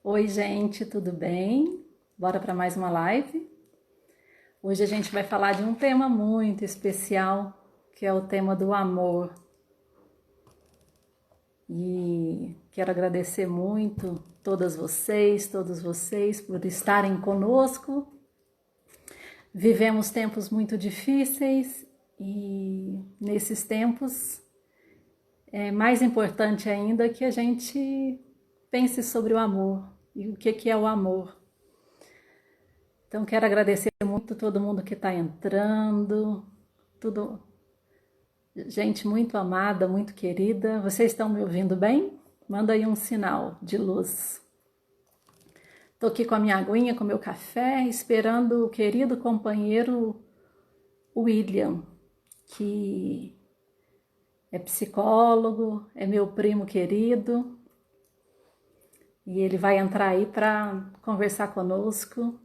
Oi, gente, tudo bem? Bora para mais uma live? Hoje a gente vai falar de um tema muito especial, que é o tema do amor. E quero agradecer muito todos vocês por estarem conosco. Vivemos tempos muito difíceis e nesses tempos é mais importante ainda que a gente pense sobre o amor e o que é o amor. Então quero agradecer muito todo mundo que está entrando, tudo gente muito amada, muito querida. Vocês estão me ouvindo bem? Manda aí um sinal de luz. Estou aqui com a minha aguinha, com o meu café, esperando o querido companheiro William, que é psicólogo, é meu primo querido, e ele vai entrar aí para conversar conosco.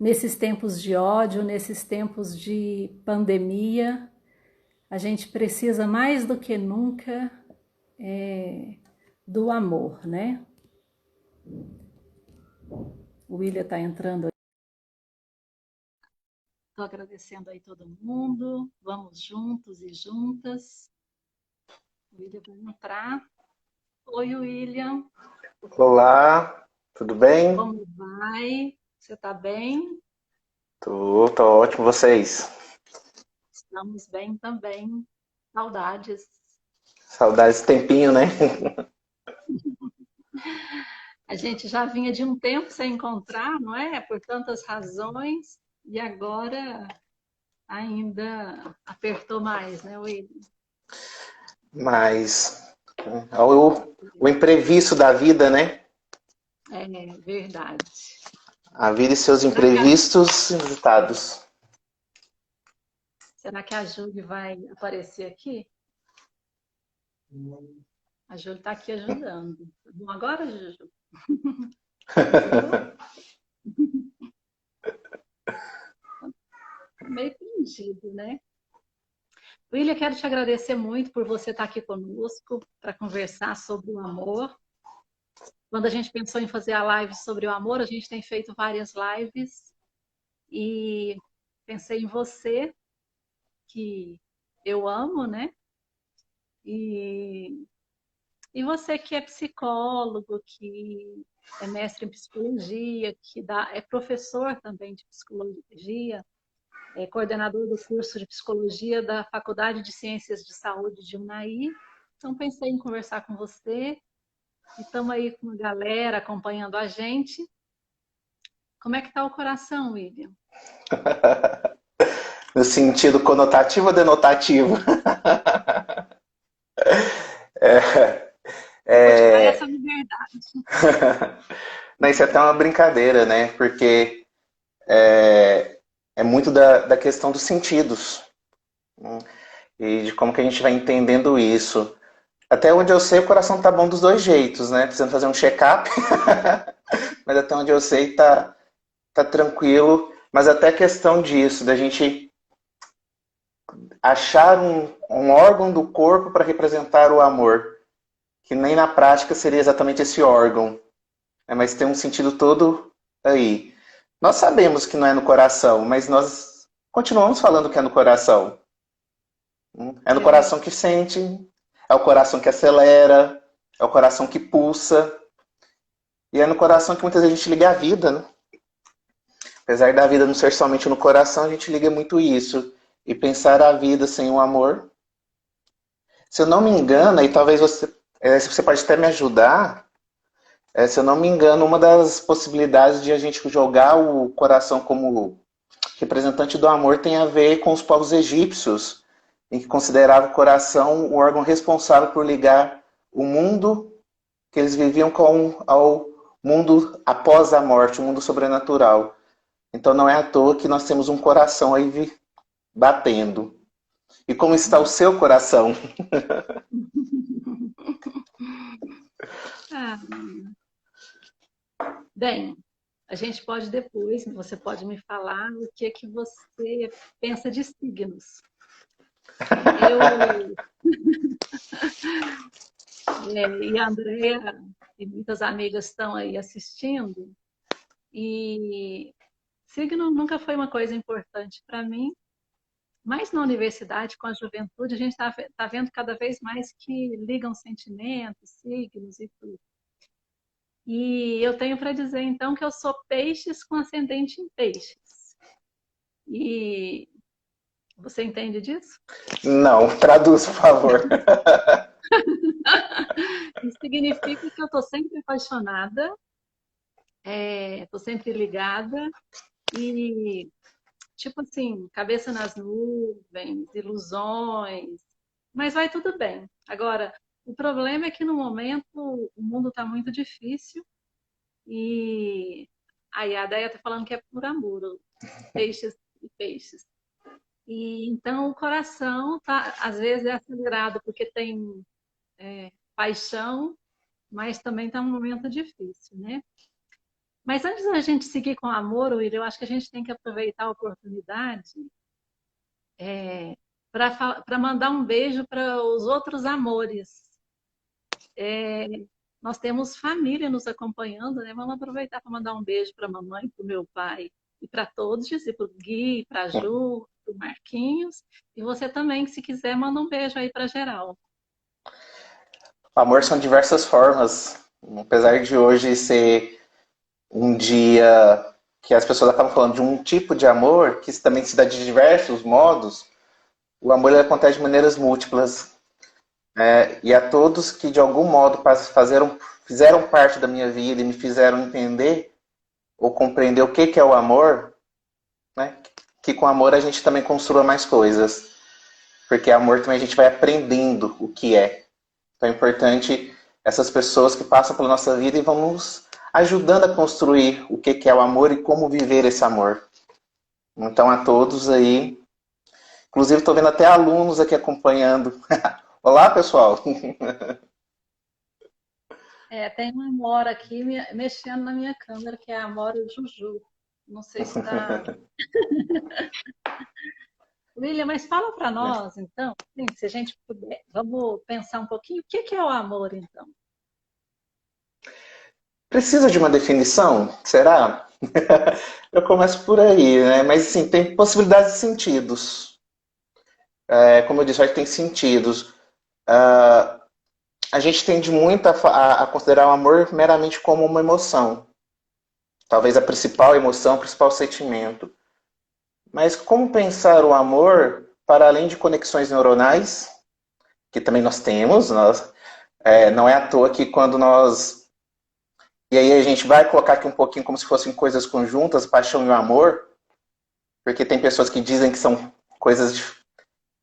Nesses tempos de ódio, nesses tempos de pandemia, a gente precisa mais do que nunca do amor, né? O William está entrando. Estou agradecendo aí todo mundo. Vamos juntos e juntas. O William vai entrar. Oi, William. Olá, tudo bem? Como vai? Você está bem? Tô ótimo, vocês? Estamos bem também. Saudades. Saudades desse tempinho, né? A gente já vinha de um tempo sem encontrar, não é? Por tantas razões. E agora ainda apertou mais, né, William? Mas o imprevisto da vida, né? É verdade. A vida e seus Será que a, imprevistos inusitados. será que a Júlia vai aparecer aqui? A Júlia está aqui ajudando. Bom, agora, Juju? Ajudou? Meio fingido, né? William, quero te agradecer muito por você estar aqui conosco para conversar sobre o amor. Quando a gente pensou em fazer a live sobre o amor, a gente tem feito várias lives e pensei em você, que eu amo, né? E, e você que é psicólogo, que é mestre em psicologia, é professor também de psicologia, é coordenador do curso de psicologia da Faculdade de Ciências de Saúde de Unai. Então pensei em conversar com você e estamos aí com a galera acompanhando a gente. Como é que está o coração, William? No sentido conotativo ou denotativo? Vou te dar É, essa liberdade. Não, isso é até uma brincadeira, né? Porque é muito da questão dos sentidos, né? E de como que a gente vai entendendo isso. Até onde eu sei, o coração tá bom dos dois jeitos, né? Precisando fazer um check-up, mas até onde eu sei, tá tranquilo. Mas até a questão disso, da gente achar um órgão do corpo para representar o amor, que nem na prática seria exatamente esse órgão, né? Mas tem um sentido todo aí. Nós sabemos que não é no coração, mas nós continuamos falando que é no coração. É no É coração que verdade. sente, é o coração que acelera, é o coração que pulsa, e é no coração que muitas vezes a gente liga a vida, né? Apesar da vida não ser somente no coração, a gente liga muito isso. E pensar a vida sem o amor. Se eu não me engano, e talvez você pode até me ajudar, se eu não me engano, uma das possibilidades de a gente jogar o coração como representante do amor tem a ver com os povos egípcios, em que considerava o coração o órgão responsável por ligar o mundo que eles viviam ao mundo após a morte, o mundo sobrenatural. Então não é à toa que nós temos um coração aí batendo. E como está o seu coração? Ah, bem, a gente pode depois, você pode me falar o que é que você pensa de signos. Eu, e a Andrea e muitas amigas estão aí assistindo. E signo nunca foi uma coisa importante para mim, mas na universidade, com a juventude, a gente tá vendo cada vez mais que ligam sentimentos, signos e tudo. E eu tenho para dizer, então, que eu sou peixes com ascendente em peixes. E você entende disso? Não, traduz, por favor. Isso significa que eu estou sempre apaixonada, estou sempre ligada e, tipo assim, cabeça nas nuvens, ilusões, mas vai tudo bem. Agora, o problema é que no momento o mundo está muito difícil e aí a Deia está falando que é por amor, peixes e peixes. E então o coração tá, às vezes é acelerado porque tem paixão, mas também está um momento difícil, né? Mas antes da gente seguir com o amor, Will, eu acho que a gente tem que aproveitar a oportunidade para mandar um beijo para os outros amores. Nós temos família nos acompanhando, né? Vamos aproveitar para mandar um beijo para a mamãe, para o meu pai e para todos, e para o Gui, para a Ju, para o Marquinhos. E você também, que se quiser, manda um beijo aí para geral. O amor são diversas formas. Apesar de hoje ser um dia que as pessoas acabam falando de um tipo de amor, que também se dá de diversos modos, o amor ele acontece de maneiras múltiplas. E a todos que de algum modo fizeram parte da minha vida e me fizeram entender ou compreender o que é o amor, né? Que com amor a gente também construa mais coisas. Porque amor também a gente vai aprendendo o que é. Então é importante essas pessoas que passam pela nossa vida e vão nos ajudando a construir o que é o amor e como viver esse amor. Então a todos aí, inclusive estou vendo até alunos aqui acompanhando. Olá, pessoal! Tem uma Amora aqui mexendo na minha câmera, que é a Amora Juju. Não sei se está. William, mas fala para nós, então, assim, se a gente puder, vamos pensar um pouquinho, o que é o amor, então? Precisa de uma definição? Será? Eu começo por aí, né? Mas assim, tem possibilidades de sentidos. Como eu disse, acho que tem sentidos. A gente tende muito a considerar o amor meramente como uma emoção. Talvez a principal emoção, o principal sentimento. Mas como pensar o amor para além de conexões neuronais, que também nós temos, não é à toa que quando nós... E aí a gente vai colocar aqui um pouquinho como se fossem coisas conjuntas, paixão e o amor, porque tem pessoas que dizem que são coisas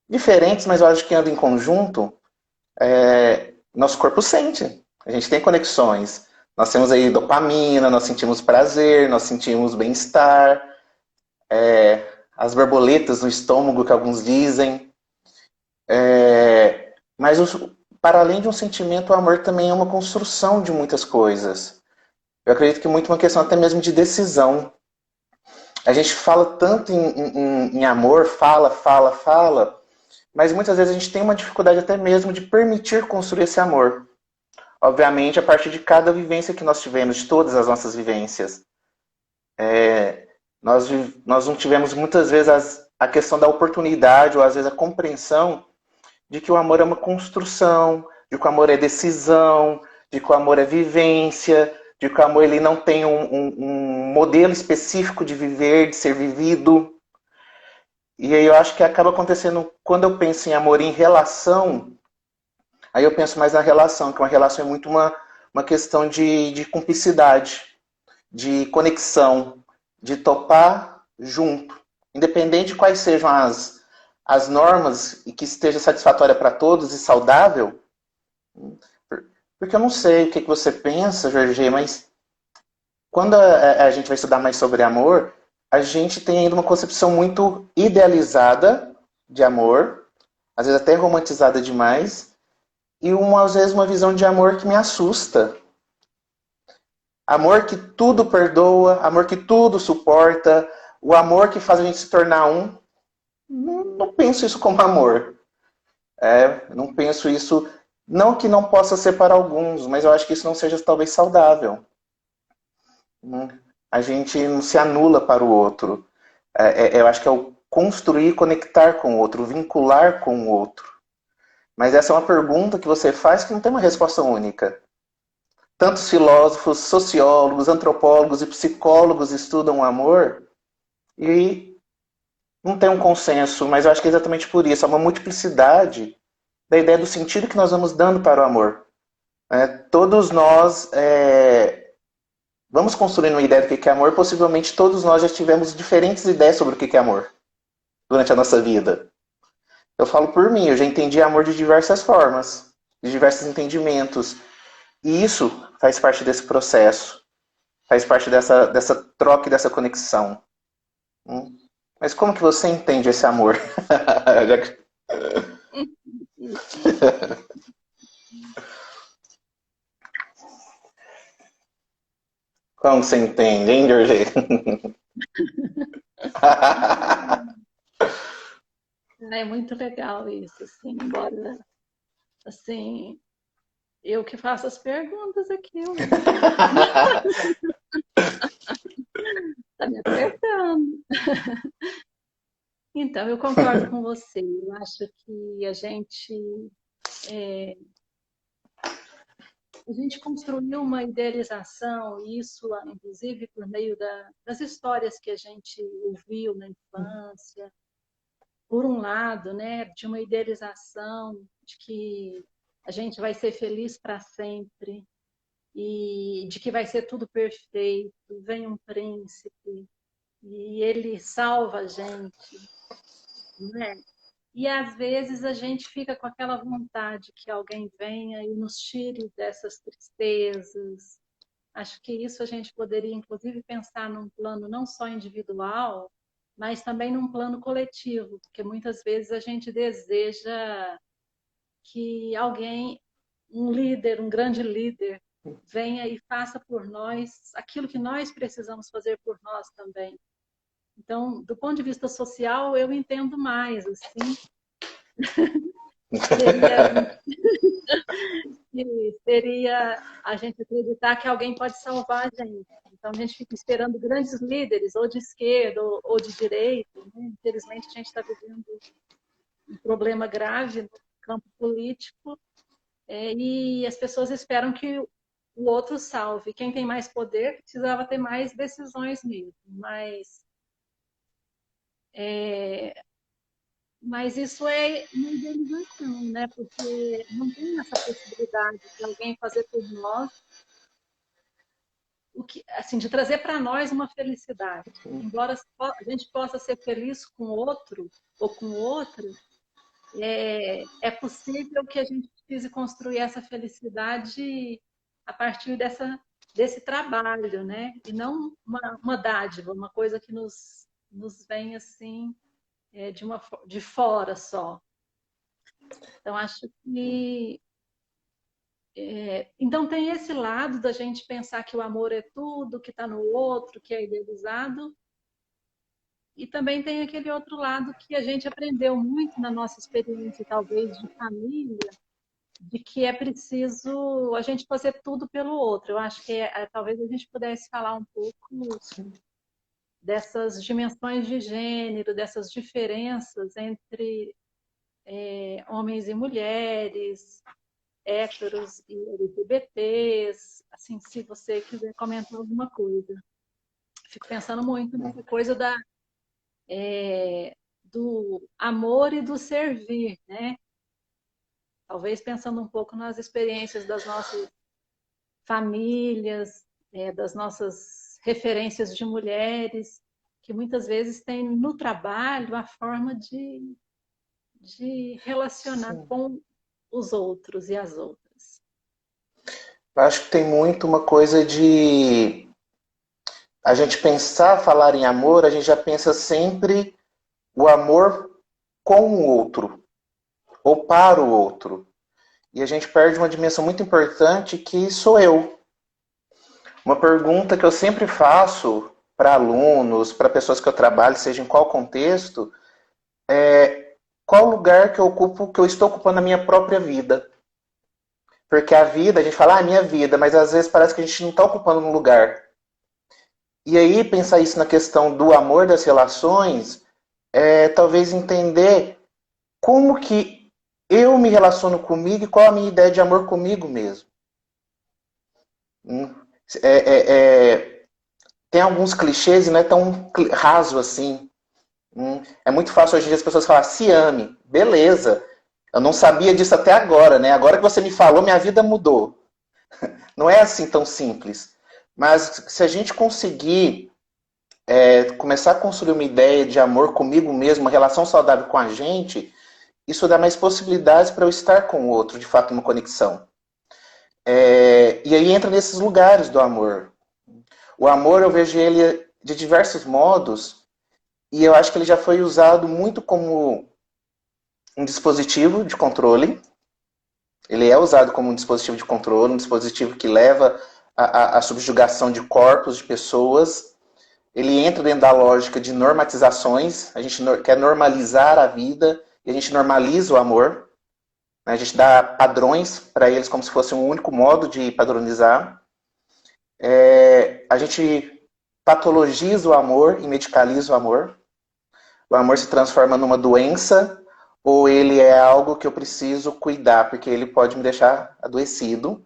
diferentes, mas eu acho que andam em conjunto. Nosso corpo sente, a gente tem conexões. Nós temos aí dopamina, nós sentimos prazer, nós sentimos bem-estar, as borboletas no estômago que alguns dizem. Mas para além de um sentimento, o amor também é uma construção de muitas coisas. Eu acredito que muito uma questão até mesmo de decisão. A gente fala tanto em amor, fala, mas muitas vezes a gente tem uma dificuldade até mesmo de permitir construir esse amor. Obviamente, a partir de cada vivência que nós tivemos, de todas as nossas vivências. Nós não tivemos muitas vezes a questão da oportunidade, ou às vezes a compreensão de que o amor é uma construção, de que o amor é decisão, de que o amor é vivência, de que o amor ele não tem um modelo específico de viver, de ser vivido. E aí eu acho que acaba acontecendo, quando eu penso em amor em relação, aí eu penso mais na relação, que uma relação é muito uma questão de cumplicidade, de conexão, de topar junto. Independente de quais sejam as normas e que esteja satisfatória para todos e saudável, porque eu não sei o que você pensa, Jorge, mas quando a gente vai estudar mais sobre amor, a gente tem ainda uma concepção muito idealizada de amor, às vezes até romantizada demais, e às vezes uma visão de amor que me assusta. Amor que tudo perdoa, amor que tudo suporta, o amor que faz a gente se tornar um. Não penso isso como amor. Não penso isso Não que não possa ser para alguns, mas eu acho que isso não seja talvez saudável. Né? A gente não se anula para o outro. Eu acho que é o construir, conectar com o outro, vincular com o outro. Mas essa é uma pergunta que você faz que não tem uma resposta única. Tantos filósofos, sociólogos, antropólogos e psicólogos estudam o amor e não tem um consenso, mas eu acho que é exatamente por isso. Há uma multiplicidade da ideia do sentido que nós vamos dando para o amor. Todos nós vamos construindo uma ideia do que é amor. Possivelmente todos nós já tivemos diferentes ideias sobre o que é amor durante a nossa vida. Eu falo por mim, eu já entendi amor de diversas formas, de diversos entendimentos. E isso faz parte desse processo, faz parte dessa troca e dessa conexão. Mas como que você entende esse amor? Como você entende, hein, Georgie? É muito legal isso, assim, embora, assim, eu que faço as perguntas aqui, tá me apertando. Então, eu concordo com você. Eu acho que a gente construiu uma idealização, e isso, inclusive, por meio das histórias que a gente ouviu na infância, por um lado, né, de uma idealização de que a gente vai ser feliz para sempre e de que vai ser tudo perfeito, vem um príncipe e ele salva a gente, né? E às vezes a gente fica com aquela vontade que alguém venha e nos tire dessas tristezas. Acho que isso a gente poderia, inclusive, pensar num plano não só individual, mas também num plano coletivo, porque muitas vezes a gente deseja que alguém, um líder, um grande líder, venha e faça por nós aquilo que nós precisamos fazer por nós também. Então, do ponto de vista social, eu entendo mais, assim, seria, seria a gente acreditar que alguém pode salvar a gente. Então, a gente fica esperando grandes líderes, ou de esquerda ou de direita. Né? Infelizmente, a gente está vivendo um problema grave no campo político, e as pessoas esperam que o outro salve. Quem tem mais poder precisava ter mais decisões mesmo, mas isso é uma idealização, né? Porque não tem essa possibilidade de alguém fazer por nós o que, assim, de trazer para nós uma felicidade. Embora a gente possa ser feliz com outro ou com outra, é possível que a gente precise construir essa felicidade a partir desse trabalho, né? E não uma dádiva, uma coisa que nos vem assim de fora só. Então, acho que. Então, tem esse lado da gente pensar que o amor é tudo, que está no outro, que é idealizado, e também tem aquele outro lado que a gente aprendeu muito na nossa experiência, talvez, de família, de que é preciso a gente fazer tudo pelo outro. Eu acho que talvez a gente pudesse falar um pouco dessas dimensões de gênero, dessas diferenças entre homens e mulheres, héteros e LGBTs, assim, se você quiser comentar alguma coisa. Fico pensando muito nessa coisa do amor e do servir, né? Talvez pensando um pouco nas experiências das nossas famílias, das nossas referências de mulheres, que muitas vezes têm no trabalho a forma de relacionar Sim. com os outros e as outras. Eu acho que tem muito uma coisa de a gente pensar, falar em amor, a gente já pensa sempre o amor com o outro ou para o outro. E a gente perde uma dimensão muito importante que sou eu. Uma pergunta que eu sempre faço para alunos, para pessoas que eu trabalho, seja em qual contexto, é qual lugar que eu ocupo, que eu estou ocupando na minha própria vida. Porque a vida, a gente fala, ah, minha vida, mas às vezes parece que a gente não está ocupando um lugar. E aí, pensar isso na questão do amor das relações, talvez entender como que eu me relaciono comigo e qual a minha ideia de amor comigo mesmo. Hum. É, tem alguns clichês e não é tão raso assim. É muito fácil hoje em dia as pessoas falarem, se ame. Beleza. Eu não sabia disso até agora, né? Agora que você me falou, minha vida mudou. Não é assim tão simples. Mas se a gente conseguir começar a construir uma ideia de amor comigo mesmo, uma relação saudável com a gente, isso dá mais possibilidades para eu estar com o outro, de fato, uma conexão. E aí entra nesses lugares do amor. O amor, eu vejo ele de diversos modos, e eu acho que ele já foi usado muito como um dispositivo de controle. Ele é usado como um dispositivo de controle, um dispositivo que leva à subjugação de corpos, de pessoas. Ele entra dentro da lógica de normatizações. A gente quer normalizar a vida e a gente normaliza o amor. A gente dá padrões para eles como se fosse um único modo de padronizar. A gente patologiza o amor e medicaliza o amor. O amor se transforma numa doença ou ele é algo que eu preciso cuidar, porque ele pode me deixar adoecido.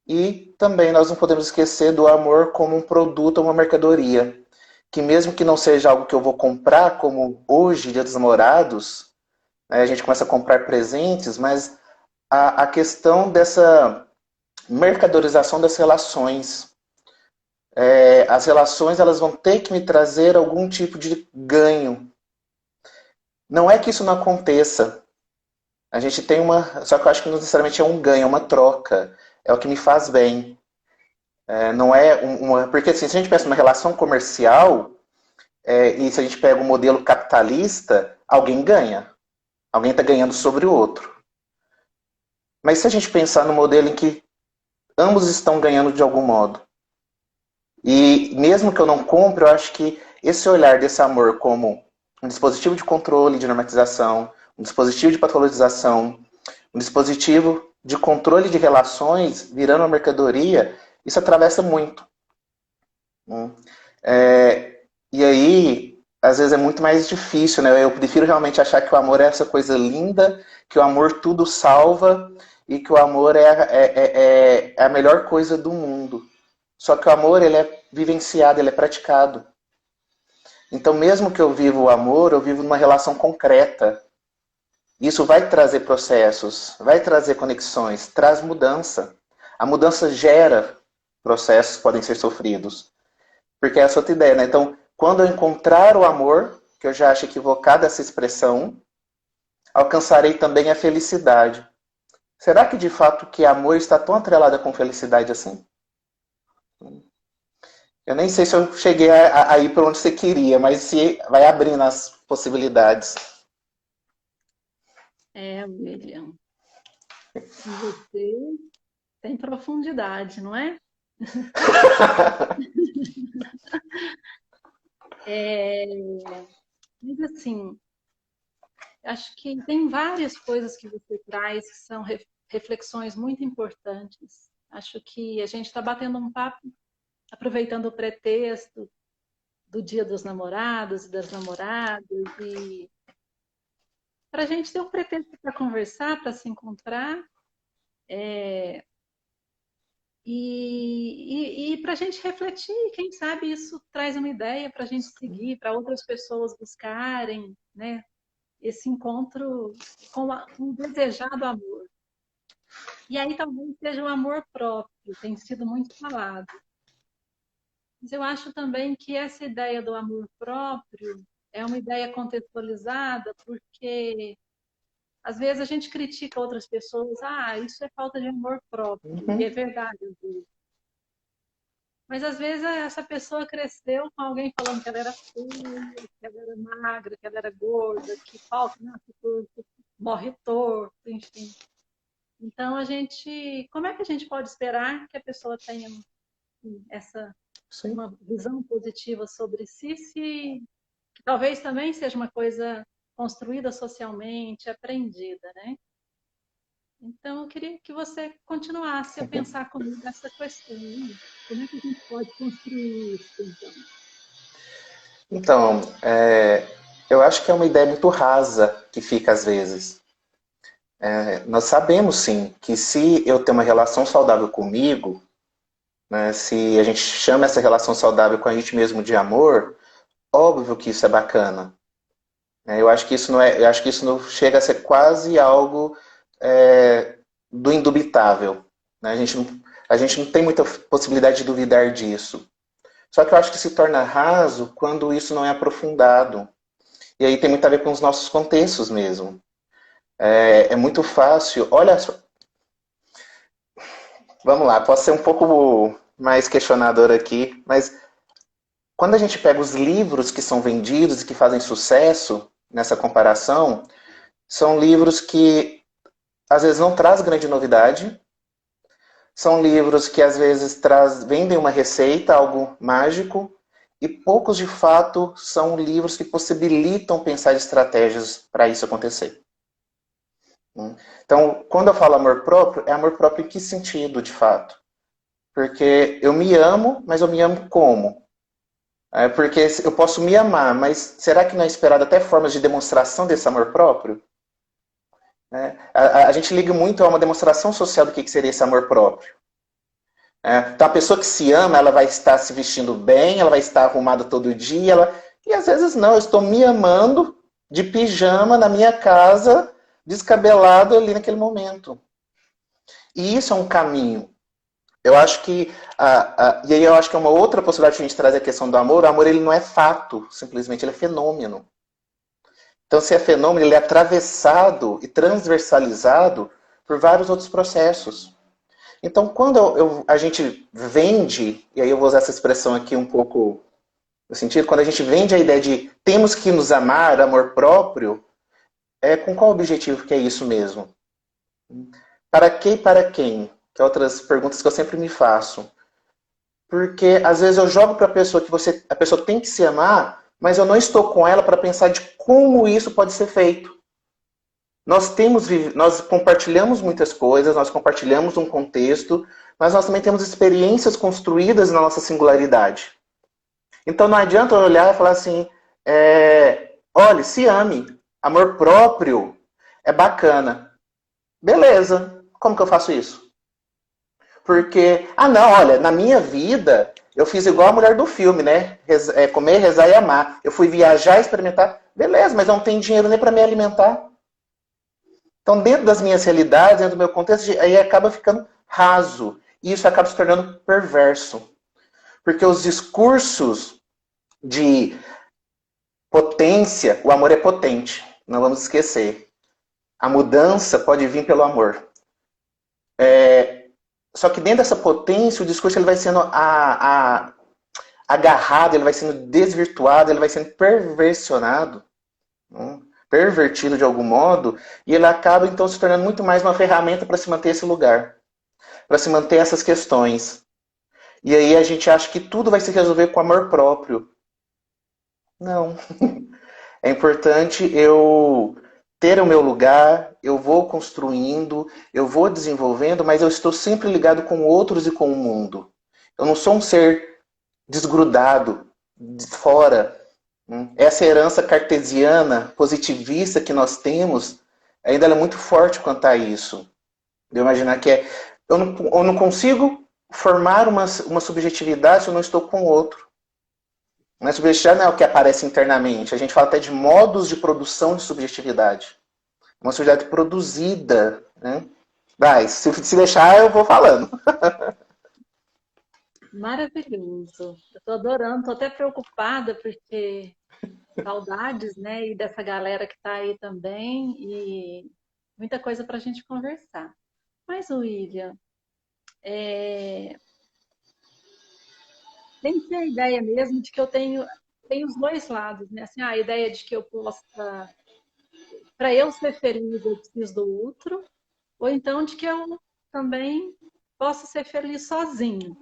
E também nós não podemos esquecer do amor como um produto ou uma mercadoria, que mesmo que não seja algo que eu vou comprar, como hoje, Dia dos Namorados, né, a gente começa a comprar presentes, mas a questão dessa mercadorização das relações. As relações elas vão ter que me trazer algum tipo de ganho. Não é que isso não aconteça. A gente tem uma. Só que eu acho que não necessariamente é um ganho, é uma troca. É o que me faz bem. Não é uma. Porque assim, se a gente pensa numa relação comercial, e se a gente pega o modelo capitalista, alguém ganha. Alguém está ganhando sobre o outro. Mas se a gente pensar no modelo em que ambos estão ganhando de algum modo, e mesmo que eu não compre, eu acho que esse olhar desse amor como um dispositivo de controle, de normatização, um dispositivo de patologização, um dispositivo de controle de relações virando uma mercadoria, isso atravessa muito. E aí, às vezes é muito mais difícil, né? Eu prefiro realmente achar que o amor é essa coisa linda, que o amor tudo salva e que o amor é a melhor coisa do mundo. Só que o amor, ele é vivenciado, ele é praticado. Então, mesmo que eu viva o amor, eu vivo numa relação concreta. Isso vai trazer processos, vai trazer conexões, traz mudança. A mudança gera processos que podem ser sofridos. Porque é essa outra ideia, né? Então, quando eu encontrar o amor, que eu já acho equivocada essa expressão, alcançarei também a felicidade. Será que de fato que amor está tão atrelado com felicidade assim? Eu nem sei se eu cheguei a ir para onde você queria, mas se vai abrindo as possibilidades. William, você tem profundidade, não é? Mas assim, acho que tem várias coisas que você traz que são reflexões muito importantes. Acho que a gente está batendo um papo, aproveitando o pretexto do Dia dos Namorados e das Namoradas, e para a gente ter um pretexto para conversar, para se encontrar, e para a gente refletir. Quem sabe isso traz uma ideia para a gente seguir, para outras pessoas buscarem, né, esse encontro com o desejado amor. E aí talvez seja o amor próprio, tem sido muito falado. Mas eu acho também que essa ideia do amor próprio é uma ideia contextualizada, porque às vezes a gente critica outras pessoas, isso é falta de amor próprio, e é Uhum. verdade. Mas às vezes essa pessoa cresceu com alguém falando que ela era feia, que ela era magra, que ela era gorda, que falta, nasce torto, morre torto, enfim. Então como é que a gente pode esperar que a pessoa tenha essa Sim. uma visão positiva sobre si, se que talvez também seja uma coisa construída socialmente, aprendida, né? Então, eu queria que você continuasse a pensar comigo essa questão, né? Como é que a gente pode construir isso, então? Então, eu acho que é uma ideia muito rasa que fica às vezes. Nós sabemos sim que se eu tenho uma relação saudável comigo, né, se a gente chama essa relação saudável com a gente mesmo de amor, óbvio que isso é bacana. Eu acho que isso não é, eu acho que isso não chega a ser quase algo do indubitável. Né? A gente não tem muita possibilidade de duvidar disso. Só que eu acho que se torna raso quando isso não é aprofundado. E aí tem muito a ver com os nossos contextos mesmo. É muito fácil. Olha, vamos lá, posso ser um pouco mais questionador aqui, mas quando a gente pega os livros que são vendidos e que fazem sucesso nessa comparação, são livros que às vezes não traz grande novidade, são livros que às vezes vendem uma receita, algo mágico, e poucos de fato são livros que possibilitam pensar estratégias para isso acontecer. Então, quando eu falo amor próprio, é amor próprio em que sentido, de fato? Porque eu me amo, mas eu me amo como? Porque eu posso me amar, mas será que não é esperado até formas de demonstração desse amor próprio? A gente liga muito a uma demonstração social do que seria esse amor próprio. Então, a pessoa que se ama, ela vai estar se vestindo bem, ela vai estar arrumada todo dia, e às vezes não, eu estou me amando de pijama na minha casa, descabelado ali naquele momento. E isso é um caminho. Eu acho que, e aí eu acho que é uma outra possibilidade de a gente trazer a questão do amor. O amor ele não é fato, simplesmente ele é fenômeno. Então, se é fenômeno, ele é atravessado e transversalizado por vários outros processos. Então, quando a gente vende, e aí eu vou usar essa expressão aqui um pouco no sentido, quando a gente vende a ideia de temos que nos amar, amor próprio, com qual objetivo que é isso mesmo? Para que e para quem? Que é outras perguntas que eu sempre me faço. Porque às vezes eu jogo para a pessoa que a pessoa tem que se amar, mas eu não estou com ela para pensar de como isso pode ser feito. Nós compartilhamos muitas coisas, nós compartilhamos um contexto, mas nós também temos experiências construídas na nossa singularidade. Então não adianta eu olhar e falar assim, olha, se ame, amor próprio é bacana. Beleza, como que eu faço isso? Porque, não, olha, na minha vida, eu fiz igual a mulher do filme, né? Comer, rezar e amar. Eu fui viajar, experimentar. Beleza, mas eu não tenho dinheiro nem para me alimentar. Então, dentro das minhas realidades, dentro do meu contexto, aí acaba ficando raso. E isso acaba se tornando perverso. Porque os discursos de potência, o amor é potente. Não vamos esquecer. A mudança pode vir pelo amor. Só que dentro dessa potência, o discurso ele vai sendo agarrado, ele vai sendo desvirtuado, ele vai sendo perversionado, né? Pervertido de algum modo, e ele acaba então se tornando muito mais uma ferramenta para se manter esse lugar, para se manter essas questões. E aí a gente acha que tudo vai se resolver com amor próprio. Não. É importante eu ter o meu lugar, eu vou construindo, eu vou desenvolvendo, mas eu estou sempre ligado com outros e com o mundo. Eu não sou um ser desgrudado, de fora. Essa herança cartesiana, positivista que nós temos, ainda é muito forte quanto a isso. De eu imaginar que eu não consigo formar uma subjetividade se eu não estou com o outro. Não é subjetividade não é o que aparece internamente. A gente fala até de modos de produção de subjetividade. Uma subjetividade produzida. Né? Vai, se deixar, eu vou falando. Maravilhoso. Eu estou adorando, estou até preocupada porque saudades, né? E dessa galera que está aí também e muita coisa para a gente conversar. Mas, William, tem que ter a ideia mesmo de que eu tenho os dois lados, né? Assim, a ideia de que eu possa, para eu ser feliz, eu preciso do outro, ou então de que eu também possa ser feliz sozinho.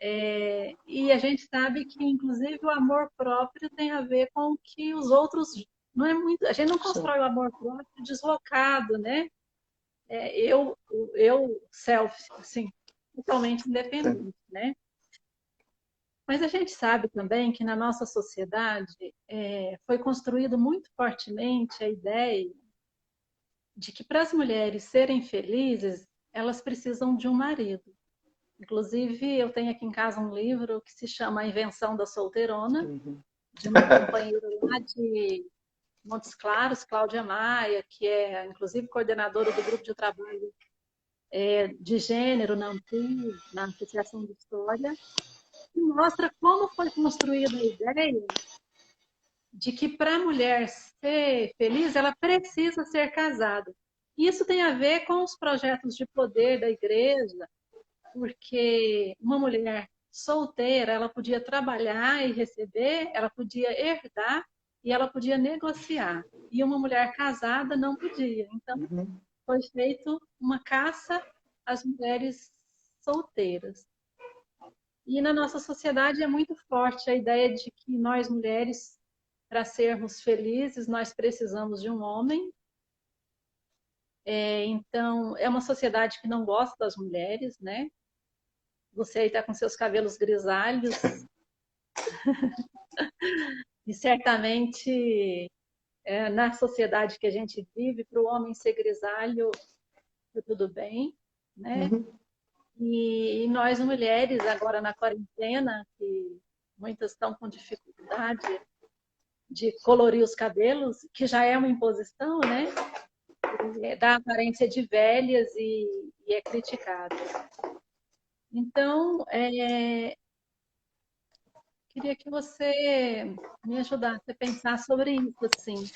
E a gente sabe que, inclusive, o amor próprio tem a ver com o que os outros. Não é muito, a gente não constrói o amor próprio deslocado, né? eu self, assim, totalmente independente, né? Mas a gente sabe também que na nossa sociedade foi construído muito fortemente a ideia de que para as mulheres serem felizes, elas precisam de um marido. Inclusive, eu tenho aqui em casa um livro que se chama A Invenção da Solteirona, de uma companheira lá de Montes Claros, Cláudia Maia, que é, inclusive, coordenadora do grupo de trabalho de gênero na AMPU, na Associação de História, que mostra como foi construída a ideia de que para a mulher ser feliz, ela precisa ser casada. Isso tem a ver com os projetos de poder da igreja, porque uma mulher solteira, ela podia trabalhar e receber, ela podia herdar e ela podia negociar. E uma mulher casada não podia. Então, foi feito uma caça às mulheres solteiras. E na nossa sociedade é muito forte a ideia de que nós mulheres, para sermos felizes, nós precisamos de um homem. Então, é uma sociedade que não gosta das mulheres, né? Você aí está com seus cabelos grisalhos e certamente na sociedade que a gente vive, para o homem ser grisalho, tudo bem, né? E nós mulheres, agora na quarentena, que muitas estão com dificuldade de colorir os cabelos, que já é uma imposição, né? Dá aparência de velhas e é criticado. Então, queria que você me ajudasse a pensar sobre isso, assim,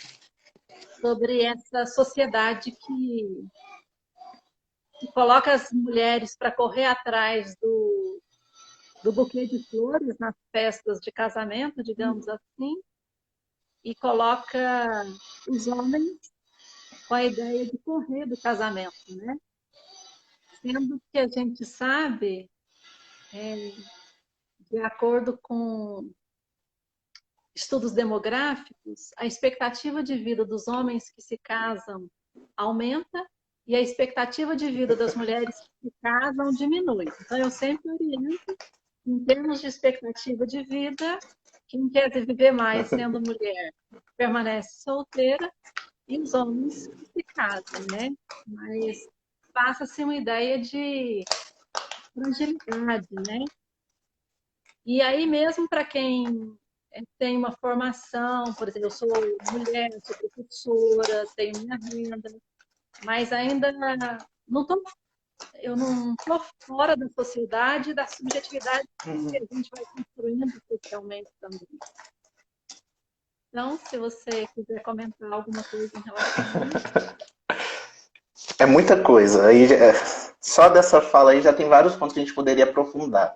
sobre essa sociedade que coloca as mulheres para correr atrás do buquê de flores nas festas de casamento, digamos assim, e coloca os homens com a ideia de correr do casamento, né? Sendo que a gente sabe, de acordo com estudos demográficos, a expectativa de vida dos homens que se casam aumenta e a expectativa de vida das mulheres que se casam diminui. Então, eu sempre oriento, em termos de expectativa de vida, quem quer viver mais sendo mulher permanece solteira e os homens que se casam, né? Mas passa-se uma ideia de fragilidade, né? E aí mesmo para quem tem uma formação, por exemplo, eu sou mulher, sou professora, tenho minha renda, mas ainda eu não estou fora da sociedade, da subjetividade que a gente vai construindo socialmente também. Então, se você quiser comentar alguma coisa em relação a isso. É muita coisa. Aí, só dessa fala aí já tem vários pontos que a gente poderia aprofundar.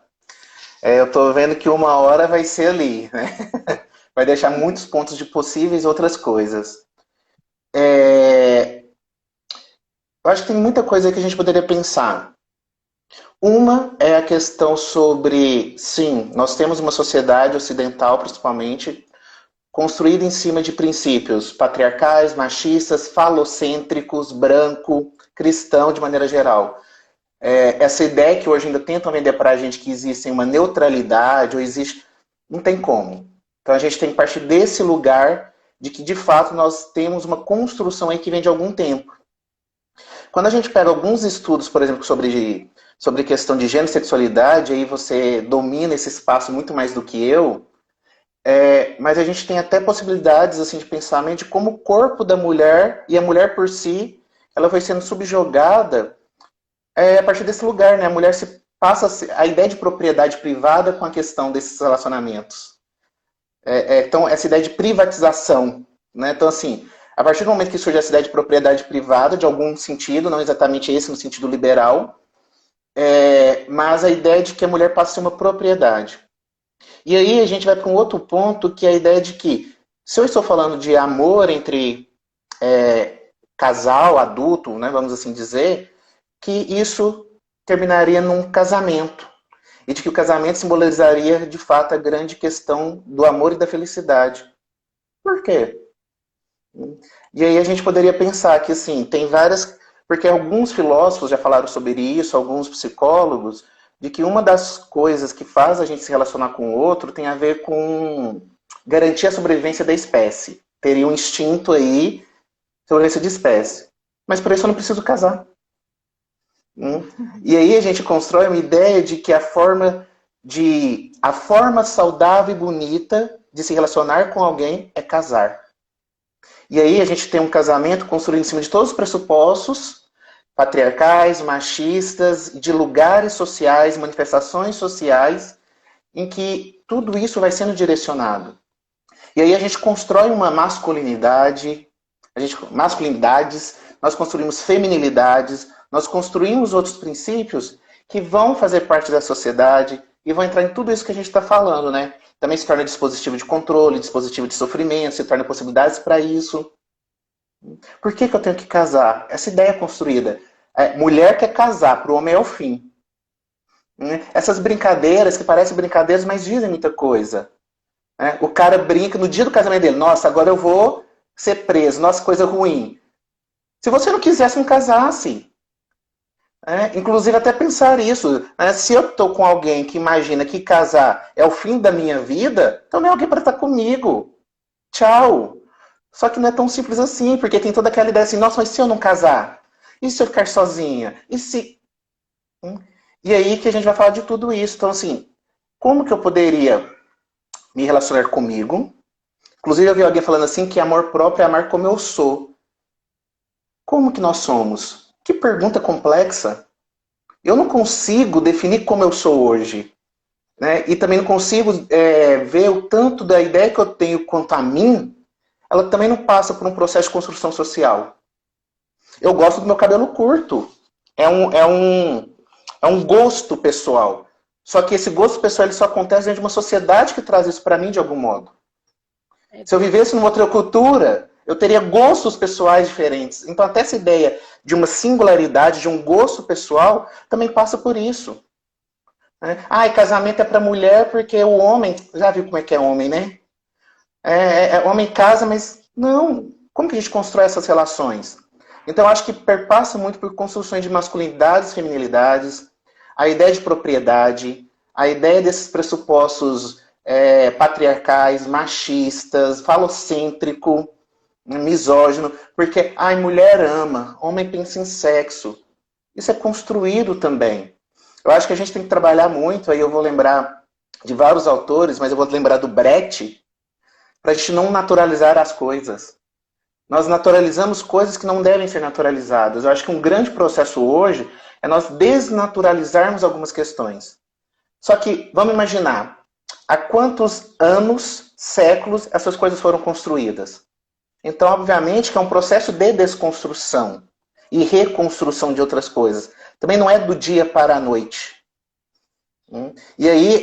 Eu estou vendo que uma hora vai ser ali, né? Vai deixar muitos pontos de possíveis outras coisas. Eu acho que tem muita coisa que a gente poderia pensar. Uma é a questão sobre, sim, nós temos uma sociedade ocidental, principalmente, construída em cima de princípios patriarcais, machistas, falocêntricos, branco, cristão, de maneira geral. Essa ideia que hoje ainda tentam vender para a gente que existe uma neutralidade, ou existe... Não tem como. Então a gente tem que partir desse lugar de que, de fato, nós temos uma construção aí que vem de algum tempo. Quando a gente pega alguns estudos, por exemplo, sobre questão de gênero e sexualidade, aí você domina esse espaço muito mais do que eu, mas a gente tem até possibilidades assim, de pensamento de como o corpo da mulher e a mulher por si, ela foi sendo subjugada a partir desse lugar, né? A mulher se passa a ideia de propriedade privada com a questão desses relacionamentos. Então, essa ideia de privatização, né? Então, assim, a partir do momento que surge essa ideia de propriedade privada, de algum sentido, não exatamente esse no sentido liberal, mas a ideia de que a mulher passa a ser uma propriedade. E aí a gente vai para um outro ponto, que é a ideia de que, se eu estou falando de amor entre casal, adulto, né, vamos assim dizer, que isso terminaria num casamento. E de que o casamento simbolizaria, de fato, a grande questão do amor e da felicidade. Por quê? E aí a gente poderia pensar que, assim, tem várias Porque alguns filósofos já falaram sobre isso, alguns psicólogos, de que uma das coisas que faz a gente se relacionar com o outro tem a ver com garantir a sobrevivência da espécie. Teria um instinto aí, sobrevivência de espécie. Mas por isso eu não preciso casar. E aí a gente constrói uma ideia de que a forma saudável e bonita de se relacionar com alguém é casar. E aí a gente tem um casamento construído em cima de todos os pressupostos patriarcais, machistas, de lugares sociais, manifestações sociais, em que tudo isso vai sendo direcionado. E aí a gente constrói uma masculinidades, nós construímos feminilidades, nós construímos outros princípios que vão fazer parte da sociedade e vão entrar em tudo isso que a gente está falando, né? Também se torna dispositivo de controle, dispositivo de sofrimento, se torna possibilidades para isso. Por que eu tenho que casar? Essa ideia é construída. Mulher quer casar, para o homem é o fim. Essas brincadeiras, que parecem brincadeiras, mas dizem muita coisa. O cara brinca no dia do casamento dele. Nossa, agora eu vou ser preso. Nossa, coisa ruim. Se você não quisesse, não casasse. Inclusive, até pensar isso. Se eu estou com alguém que imagina que casar é o fim da minha vida, então não é alguém para estar comigo. Tchau. Só que não é tão simples assim, porque tem toda aquela ideia assim, nossa, mas se eu não casar? E se eu ficar sozinha? E se... E aí que a gente vai falar de tudo isso. Então, assim, como que eu poderia me relacionar comigo? Inclusive, eu vi alguém falando assim que amor próprio é amar como eu sou. Como que nós somos? Que pergunta complexa. Eu não consigo definir como eu sou hoje. Né? E também não consigo ver o tanto da ideia que eu tenho quanto a mim, ela também não passa por um processo de construção social. Eu gosto do meu cabelo curto. É um gosto pessoal. Só que esse gosto pessoal ele só acontece dentro de uma sociedade que traz isso para mim de algum modo. Se eu vivesse numa outra cultura, eu teria gostos pessoais diferentes. Então, até essa ideia de uma singularidade, de um gosto pessoal, também passa por isso. Casamento é para mulher porque o homem... Já viu como é que é homem, né? Homem casa, mas não. Como que a gente constrói essas relações? Então, eu acho que perpassa muito por construções de masculinidades e feminilidades, a ideia de propriedade, a ideia desses pressupostos patriarcais, machistas, falocêntrico, misógino, porque mulher ama, homem pensa em sexo. Isso é construído também. Eu acho que a gente tem que trabalhar muito, aí eu vou lembrar de vários autores, mas eu vou lembrar do Brecht, para a gente não naturalizar as coisas. Nós naturalizamos coisas que não devem ser naturalizadas. Eu acho que um grande processo hoje é nós desnaturalizarmos algumas questões. Só que, vamos imaginar, há quantos anos, séculos, essas coisas foram construídas? Então, obviamente, que é um processo de desconstrução e reconstrução de outras coisas. Também não é do dia para a noite. E aí,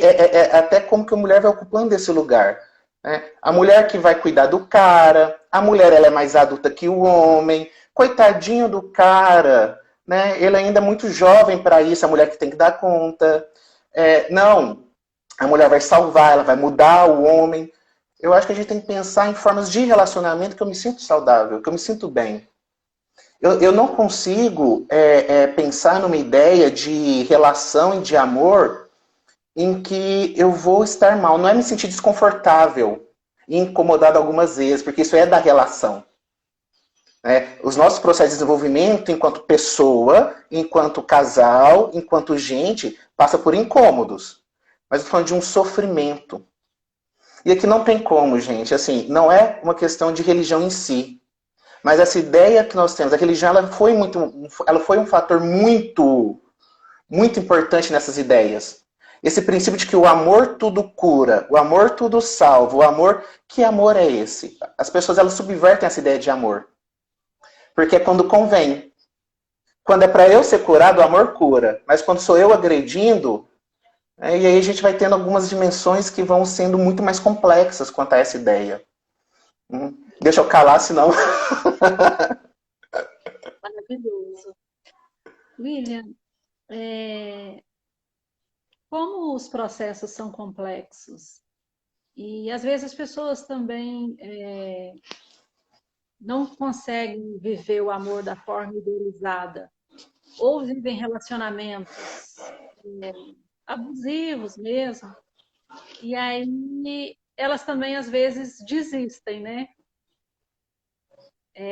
até como que a mulher vai ocupando esse lugar. A mulher que vai cuidar do cara, a mulher ela é mais adulta que o homem, coitadinho do cara, né? Ele ainda é muito jovem para isso, a mulher que tem que dar conta. Não, a mulher vai salvar, ela vai mudar o homem. Eu acho que a gente tem que pensar em formas de relacionamento que eu me sinto saudável, que eu me sinto bem. Eu não consigo pensar numa ideia de relação e de amor em que eu vou estar mal. Não é me sentir desconfortável e incomodado algumas vezes, porque isso é da relação. Os nossos processos de desenvolvimento, enquanto pessoa, enquanto casal, enquanto gente, passa por incômodos. Mas eu estou falando de um sofrimento. E aqui não tem como, gente. Assim, não é uma questão de religião em si. Mas essa ideia que nós temos, a religião ela foi um fator muito, muito importante nessas ideias. Esse princípio de que o amor tudo cura, o amor tudo salva, o amor... Que amor é esse? As pessoas elas subvertem essa ideia de amor. Porque é quando convém. Quando é para eu ser curado, o amor cura. Mas quando sou eu agredindo, e aí a gente vai tendo algumas dimensões que vão sendo muito mais complexas quanto a essa ideia. Deixa eu calar, senão... Maravilhoso. William, como os processos são complexos e às vezes as pessoas também não conseguem viver o amor da forma idealizada, ou vivem relacionamentos abusivos mesmo, e aí elas também às vezes desistem, né?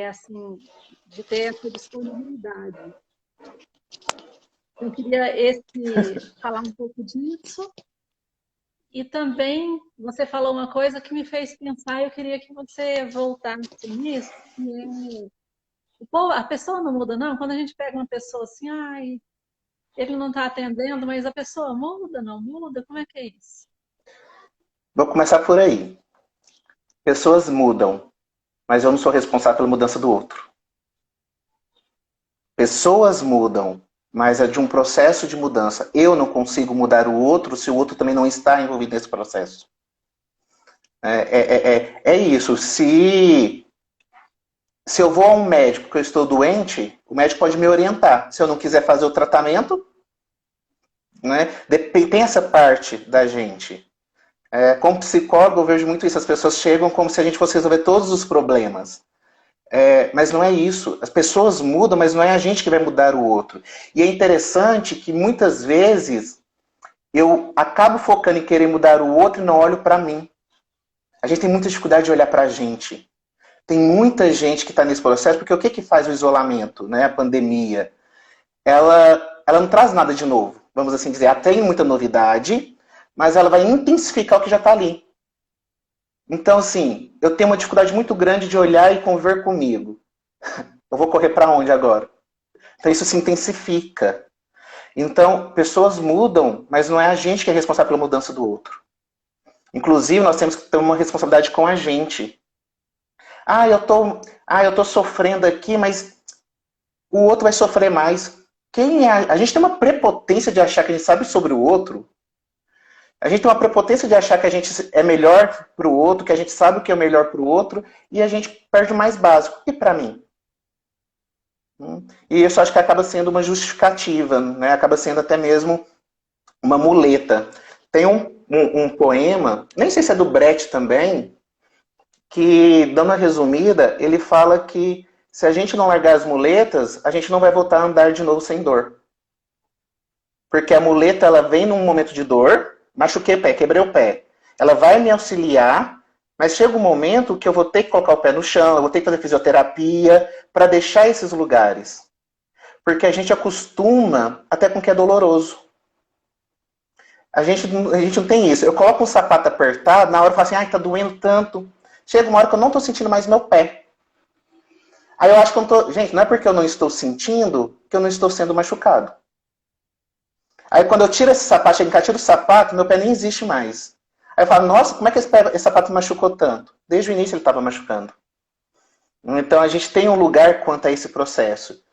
Assim, de ter essa disponibilidade. Eu queria falar um pouco disso. E também você falou uma coisa que me fez pensar, eu queria que você voltasse nisso, que é a pessoa não muda, não. Quando a gente pega uma pessoa assim, ai, ele não está atendendo, mas a pessoa muda, não muda? Como é que é isso? Vou começar por aí. Pessoas mudam, mas eu não sou responsável pela mudança do outro. Pessoas mudam, mas é de um processo de mudança. Eu não consigo mudar o outro se o outro também não está envolvido nesse processo. É isso. Se eu vou a um médico porque eu estou doente, o médico pode me orientar. Se eu não quiser fazer o tratamento, né? Tem essa parte da gente. Como psicólogo, eu vejo muito isso. As pessoas chegam como se a gente fosse resolver todos os problemas. Mas não é isso. As pessoas mudam, mas não é a gente que vai mudar o outro. E é interessante que muitas vezes eu acabo focando em querer mudar o outro e não olho para mim. A gente tem muita dificuldade de olhar para a gente. Tem muita gente que está nesse processo, porque o que faz o isolamento, né? A pandemia? Ela não traz nada de novo, vamos assim dizer. Ela tem muita novidade, mas ela vai intensificar o que já está ali. Então, assim, eu tenho uma dificuldade muito grande de olhar e conviver comigo. Eu vou correr para onde agora? Então, isso se intensifica. Então, pessoas mudam, mas não é a gente que é responsável pela mudança do outro. Inclusive, nós temos que ter uma responsabilidade com a gente. Eu tô sofrendo aqui, mas o outro vai sofrer mais. Quem é? A gente tem uma prepotência de achar que a gente sabe sobre o outro. A gente tem uma prepotência de achar que a gente é melhor para o outro, que a gente sabe o que é melhor para o outro, e a gente perde o mais básico. E para mim? E isso acho que acaba sendo uma justificativa, né? Acaba sendo até mesmo uma muleta. Tem um poema, nem sei se é do Brecht também, que, dando uma resumida, ele fala que se a gente não largar as muletas, a gente não vai voltar a andar de novo sem dor. Porque a muleta, ela vem num momento de dor, machuquei o pé, quebrei o pé. Ela vai me auxiliar, mas chega um momento que eu vou ter que colocar o pé no chão, eu vou ter que fazer fisioterapia para deixar esses lugares. Porque a gente acostuma até com o que é doloroso. A gente não tem isso. Eu coloco um sapato apertado, na hora eu falo assim, ai, tá doendo tanto. Chega uma hora que eu não tô sentindo mais meu pé. Aí eu acho que eu não tô... Gente, não é porque eu não estou sentindo que eu não estou sendo machucado. Aí quando eu tiro esse sapato, chego em casa, tiro o sapato, meu pé nem existe mais. Aí eu falo, nossa, como é que esse sapato machucou tanto? Desde o início ele estava machucando. Então a gente tem um lugar quanto a esse processo.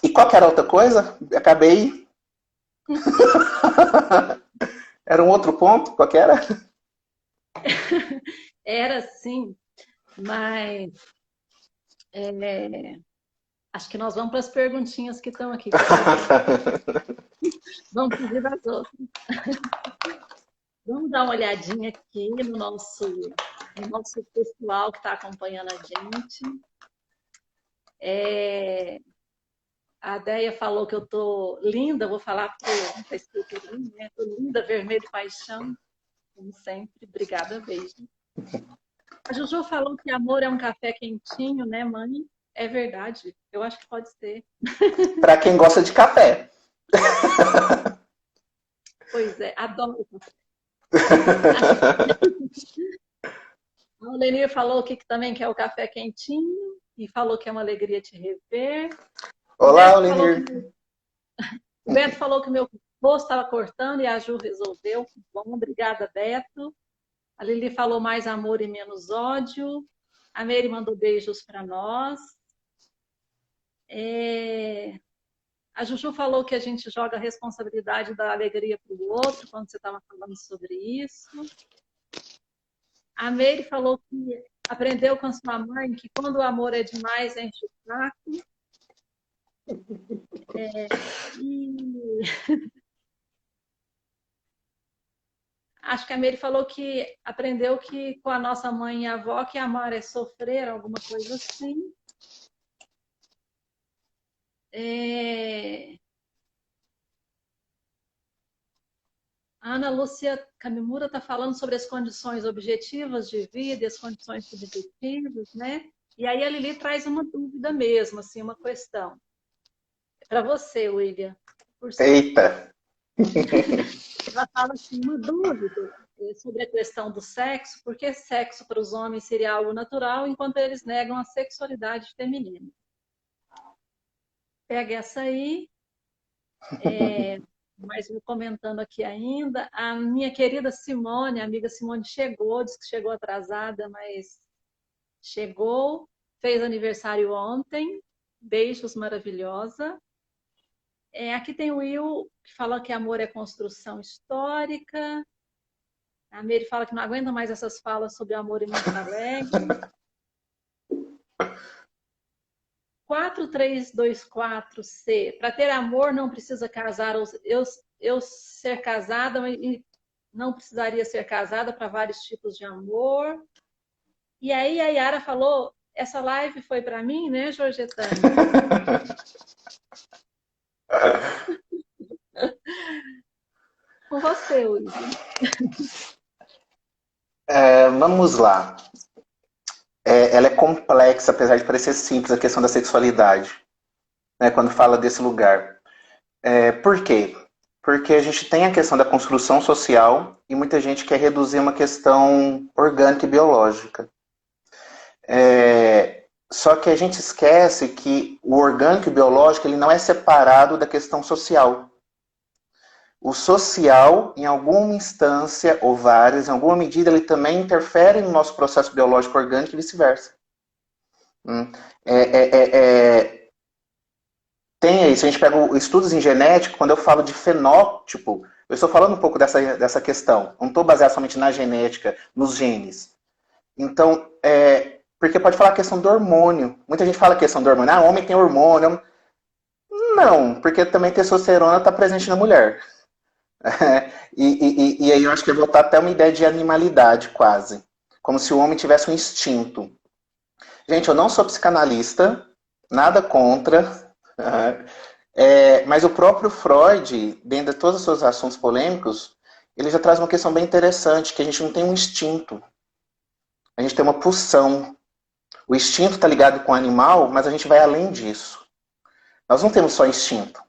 E qual que era a outra coisa? Acabei... Era um outro ponto? Qual que era? Era sim, mas acho que nós vamos para as perguntinhas que estão aqui. Vamos fugir das outras. Vamos dar uma olhadinha aqui no nosso pessoal que está acompanhando a gente. A Deia falou que eu tô linda, vou falar porque está escrito ali, né? Tô linda, vermelho paixão, como sempre. Obrigada, beijo. A Juju falou que amor é um café quentinho, né, mãe? É verdade, eu acho que pode ser. Para quem gosta de café. Pois é, adoro café. A Lenir falou que também quer o café quentinho e falou que é uma alegria te rever. Olá, Olenir. O Beto falou que o meu rosto estava cortando e a Ju resolveu. Bom, obrigada, Beto. A Lili falou mais amor e menos ódio. A Mary mandou beijos para nós. A Juju falou que a gente joga a responsabilidade da alegria para o outro, quando você estava falando sobre isso. A Mary falou que aprendeu com a sua mãe que quando o amor é demais, enche o saco. acho que a Mary falou que aprendeu que com a nossa mãe e avó que amar é sofrer, alguma coisa assim. É... A Ana Lúcia Camimura está falando sobre as condições objetivas de vida e as condições subjetivas, né? E aí a Lili traz uma dúvida mesmo, assim, uma questão. Para você, William. Eita! Ela fala assim, uma dúvida sobre a questão do sexo, porque sexo para os homens seria algo natural, enquanto eles negam a sexualidade feminina. Pega essa aí, mas vou comentando aqui ainda. A minha querida Simone, a amiga Simone, chegou, disse que chegou atrasada, mas chegou, fez aniversário ontem. Beijos, maravilhosa. Aqui tem o Will, que fala que amor é construção histórica. A Mary fala que não aguenta mais essas falas sobre amor e muito alegre. 4324C. Para ter amor não precisa casar. Eu ser casada e não precisaria ser casada para vários tipos de amor. E aí a Yara falou, essa live foi para mim, né, Georgetana? Com você, Wilson. Vamos lá. Ela é complexa, apesar de parecer simples, a questão da sexualidade, né, quando fala desse lugar. Por quê? Porque a gente tem a questão da construção social e muita gente quer reduzir uma questão orgânica e biológica. Só que a gente esquece que o orgânico e biológico ele não é separado da questão social. O social, em alguma instância, ou várias, em alguma medida, ele também interfere no nosso processo biológico orgânico e vice-versa. Tem aí, se a gente pega estudos em genética, quando eu falo de fenótipo, eu estou falando um pouco dessa questão. Não estou baseado somente na genética, nos genes. Então, porque pode falar a questão do hormônio. Muita gente fala a questão do hormônio. Ah, o homem tem hormônio. Não, porque também testosterona está presente na mulher. E aí eu acho que eu vou voltar até uma ideia de animalidade, quase. Como se o homem tivesse um instinto. Gente, eu não sou psicanalista, nada contra. Mas o próprio Freud, dentro de todos os seus assuntos polêmicos, ele já traz uma questão bem interessante, que a gente não tem um instinto. A gente tem uma pulsão. O instinto está ligado com o animal, mas a gente vai além disso. Nós não temos só instinto.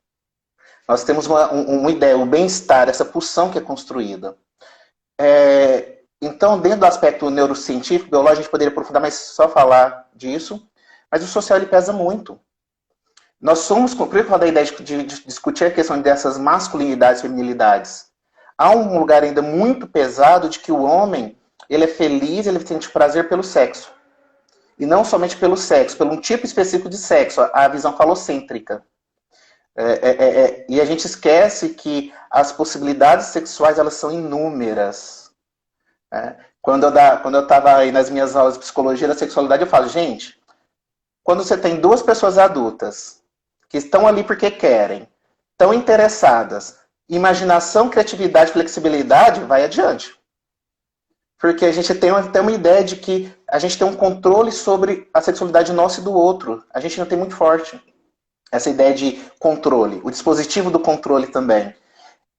Nós temos uma ideia, o bem-estar, essa pulsão que é construída. Então, dentro do aspecto neurocientífico, biológico, a gente poderia aprofundar, mas só falar disso. Mas o social, ele pesa muito. Nós somos, por isso da ideia de discutir a questão dessas masculinidades e feminilidades. Há um lugar ainda muito pesado de que o homem, ele é feliz, ele sente prazer pelo sexo. E não somente pelo sexo, pelo um tipo específico de sexo, a visão falocêntrica. E a gente esquece que as possibilidades sexuais, elas são inúmeras. Quando eu estava aí nas minhas aulas de psicologia da sexualidade, eu falo, gente, quando você tem duas pessoas adultas que estão ali porque querem, estão interessadas, imaginação, criatividade, flexibilidade, vai adiante. Porque a gente tem uma ideia de que a gente tem um controle sobre a sexualidade nossa e do outro. A gente não tem muito forte essa ideia de controle, o dispositivo do controle também.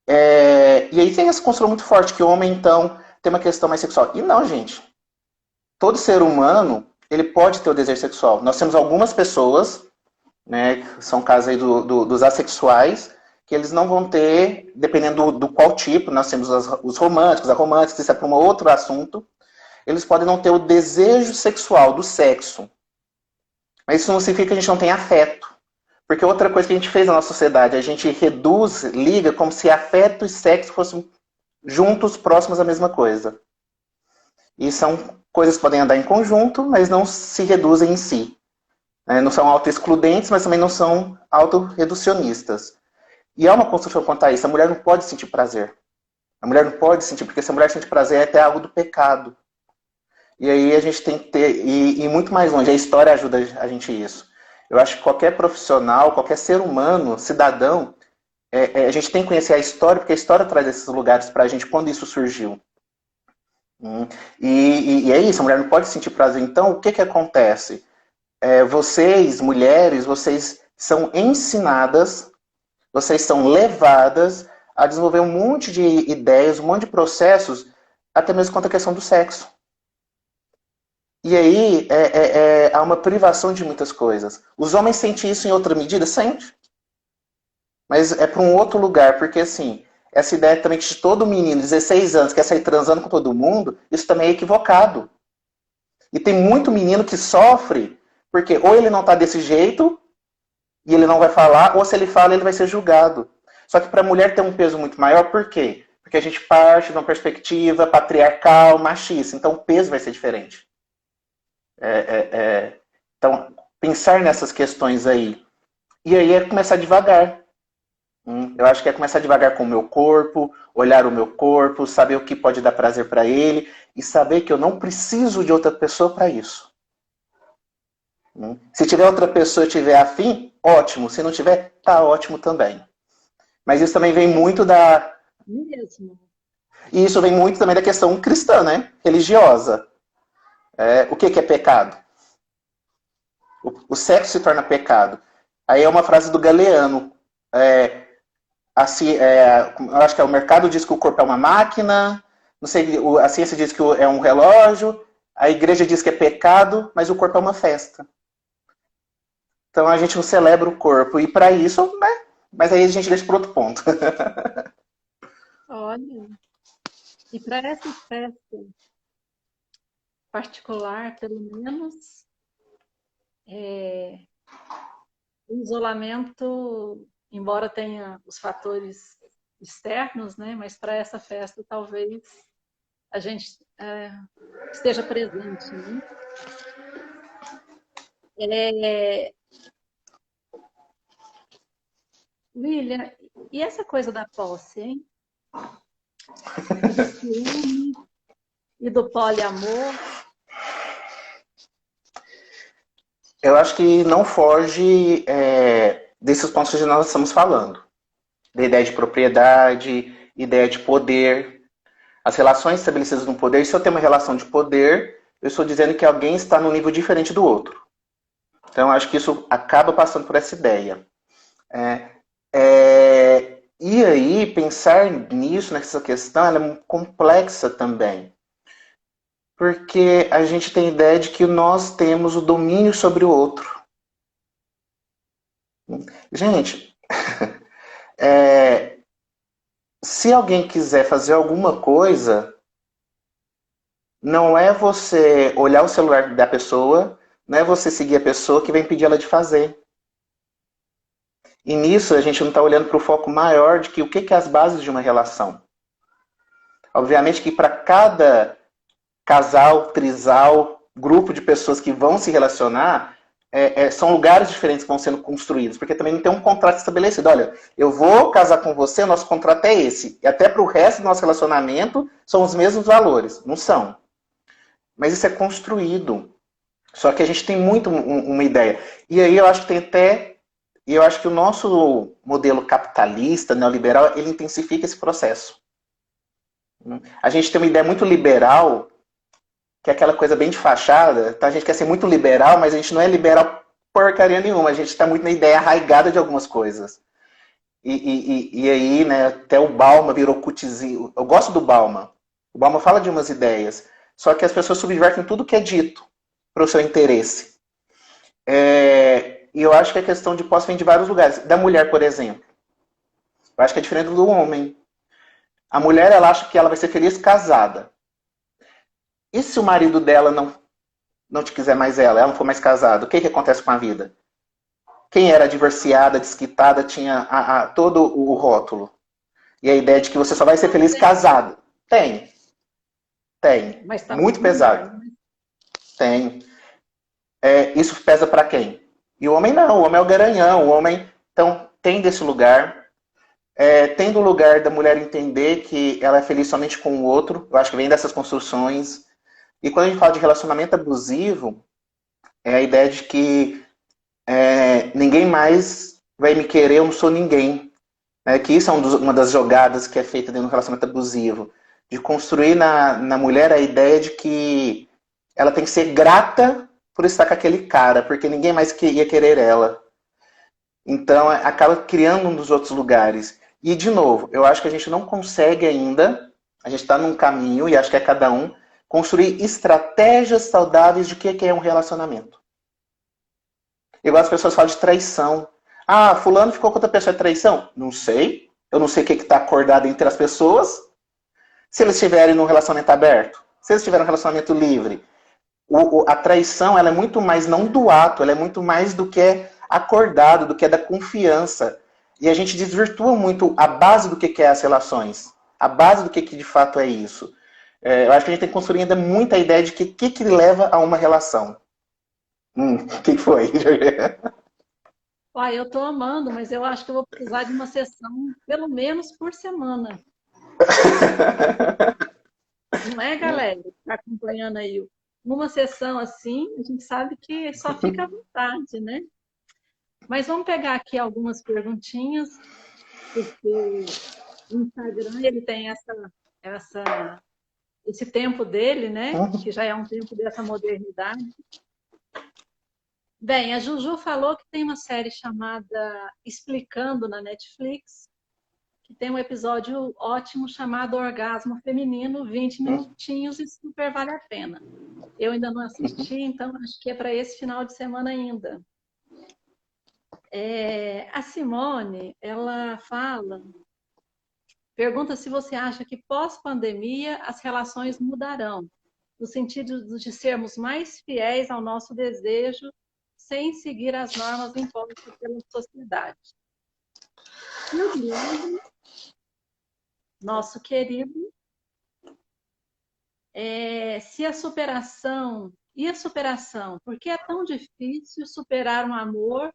E aí tem essa construção muito forte, que o homem, então, tem uma questão mais sexual. E não, gente. Todo ser humano, ele pode ter o desejo sexual. Nós temos algumas pessoas, né, são casos aí dos assexuais, que eles não vão ter, dependendo do qual tipo, nós temos os românticos, a romântica, isso é para um outro assunto, eles podem não ter o desejo sexual, do sexo. Mas isso não significa que a gente não tenha afeto. Porque outra coisa que a gente fez na nossa sociedade, a gente reduz, liga como se afeto e sexo fossem juntos, próximos à mesma coisa. E são coisas que podem andar em conjunto, mas não se reduzem em si. Não são auto-excludentes, mas também não são auto-reducionistas. E há uma construção quanto a isso. A mulher não pode sentir prazer. A mulher não pode sentir, porque se a mulher sente prazer é até algo do pecado. E aí a gente tem que ter, e muito mais longe, a história ajuda a gente isso. Eu acho que qualquer profissional, qualquer ser humano, cidadão, a gente tem que conhecer a história, porque a história traz esses lugares pra gente, quando isso surgiu. Hum. E é isso, a mulher não pode sentir prazer. Então, o que que acontece? Vocês, mulheres, vocês são ensinadas, vocês são levadas a desenvolver um monte de ideias, um monte de processos, até mesmo quanto à questão do sexo. E aí há uma privação de muitas coisas. Os homens sentem isso em outra medida? Sente. Mas é para um outro lugar, porque assim, essa ideia também que de todo menino de 16 anos quer sair transando com todo mundo, isso também é equivocado. E tem muito menino que sofre, porque ou ele não está desse jeito, e ele não vai falar, ou se ele fala, ele vai ser julgado. Só que para a mulher tem um peso muito maior, por quê? Porque a gente parte de uma perspectiva patriarcal, machista, então o peso vai ser diferente. Então, pensar nessas questões aí. E aí é começar devagar. Eu acho que é começar devagar com o meu corpo, olhar o meu corpo, saber o que pode dar prazer para ele e saber que eu não preciso de outra pessoa para isso. Se tiver outra pessoa e tiver afim, ótimo. Se não tiver, tá ótimo também. Mas isso também vem muito da. Mesmo. E isso vem muito também da questão cristã, né? Religiosa. O que é pecado? O sexo se torna pecado. Aí é uma frase do Galeano. Eu acho que o mercado diz que o corpo é uma máquina, não sei, a ciência diz que é um relógio, a igreja diz que é pecado, mas o corpo é uma festa. Então a gente não celebra o corpo. E para isso, né? Mas aí a gente deixa para outro ponto. Olha, e para essa festa particular, pelo menos, o isolamento, embora tenha os fatores externos, né? Mas para essa festa talvez a gente esteja presente, né? William, e essa coisa da posse, hein? E do ciúme, e do poliamor? Eu acho que não foge desses pontos que nós estamos falando. Da ideia de propriedade, ideia de poder, as relações estabelecidas no poder. E se eu tenho uma relação de poder, eu estou dizendo que alguém está num nível diferente do outro. Então, acho que isso acaba passando por essa ideia. E aí, pensar nisso, nessa questão, ela é complexa também. Porque a gente tem a ideia de que nós temos o domínio sobre o outro. Gente, se alguém quiser fazer alguma coisa, não é você olhar o celular da pessoa, não é você seguir a pessoa que vem pedir ela de fazer. E nisso a gente não está olhando para o foco maior de que o que é as bases de uma relação. Obviamente que para cada casal, trisal, grupo de pessoas que vão se relacionar, são lugares diferentes que vão sendo construídos, porque também não tem um contrato estabelecido. Olha, eu vou casar com você, nosso contrato é esse. E até para o resto do nosso relacionamento são os mesmos valores. Não são. Mas isso é construído. Só que a gente tem muito uma ideia. E aí eu acho que tem até. E eu acho que o nosso modelo capitalista, neoliberal, ele intensifica esse processo. A gente tem uma ideia muito liberal, que é aquela coisa bem de fachada. Então a gente quer ser muito liberal, mas a gente não é liberal porcaria nenhuma. A gente está muito na ideia arraigada de algumas coisas. E aí, né, até o Bauman virou cutizinho. Eu gosto do Bauman. O Bauman fala de umas ideias. Só que as pessoas subvertem tudo que é dito para o seu interesse. E eu acho que a questão de posse vem de vários lugares. Da mulher, por exemplo. Eu acho que é diferente do homem. A mulher, ela acha que ela vai ser feliz casada. E se o marido dela não te quiser mais ela não for mais casado, o que acontece com a vida? Quem era divorciada, desquitada, tinha todo o rótulo. E a ideia de que você só vai ser feliz casado. Tem. Mas tá muito pesado. Melhor, né? Tem. Isso pesa para quem? E o homem não, o homem é o garanhão. O homem, então, tem desse lugar. Tem do lugar da mulher entender que ela é feliz somente com o outro. Eu acho que vem dessas construções. E quando a gente fala de relacionamento abusivo, é a ideia de que ninguém mais vai me querer, eu não sou ninguém. Que isso é uma das jogadas que é feita dentro do relacionamento abusivo. de construir na mulher a ideia de que ela tem que ser grata por estar com aquele cara, porque ninguém mais ia querer ela. Então, acaba criando um dos outros lugares. E, de novo, eu acho que a gente não consegue ainda, a gente está num caminho, e acho que é cada um, construir estratégias saudáveis de que é um relacionamento. Igual as pessoas falam de traição. Ah, fulano ficou com outra pessoa, é traição? Não sei. Eu não sei o que está acordado entre as pessoas. Se eles estiverem num relacionamento aberto, se eles tiverem um relacionamento livre, a traição ela é muito mais não do ato, ela é muito mais do que é acordado, do que é da confiança. E a gente desvirtua muito a base do que é as relações, a base do que de fato é isso. Eu acho que a gente tem que construir ainda muita ideia de que leva a uma relação. O que foi? Uai, eu tô amando, mas eu acho que eu vou precisar de uma sessão pelo menos por semana. Não é, galera? Tá acompanhando aí uma sessão assim, a gente sabe que só fica à vontade, né? Mas vamos pegar aqui algumas perguntinhas, porque o Instagram ele tem esse tempo dele, né? Que já é um tempo dessa modernidade. Bem, a Juju falou que tem uma série chamada Explicando na Netflix, que tem um episódio ótimo chamado Orgasmo Feminino, 20 minutinhos e super vale a pena. Eu ainda não assisti, então acho que é para esse final de semana ainda. A Simone, ela pergunta se você acha que pós-pandemia as relações mudarão, no sentido de sermos mais fiéis ao nosso desejo sem seguir as normas impostas pela sociedade. E o Guilherme, nosso querido, se a superação, por que é tão difícil superar um amor